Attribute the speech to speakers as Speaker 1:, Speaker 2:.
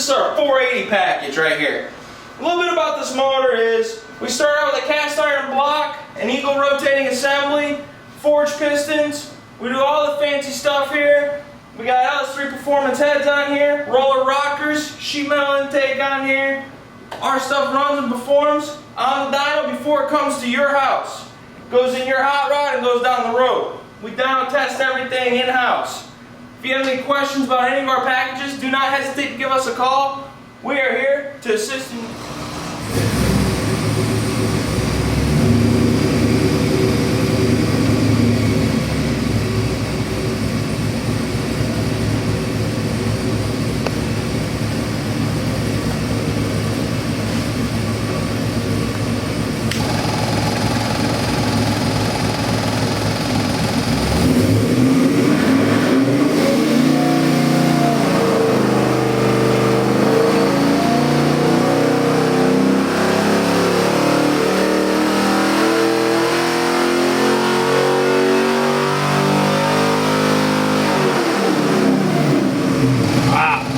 Speaker 1: This is our 480 package right here. A little bit about this motor is we start out with a cast iron block, an eagle rotating assembly, forged pistons. We do all the fancy stuff here. We got LS6 performance heads on here, roller rockers, sheet metal intake on here. Our stuff runs and performs on the dyno before it comes to your house. Goes in your hot rod and goes down the road. We dyno test everything in-house. If you have any questions about any of our packages, do not hesitate to give us a call. We are here to assist you.
Speaker 2: Wow.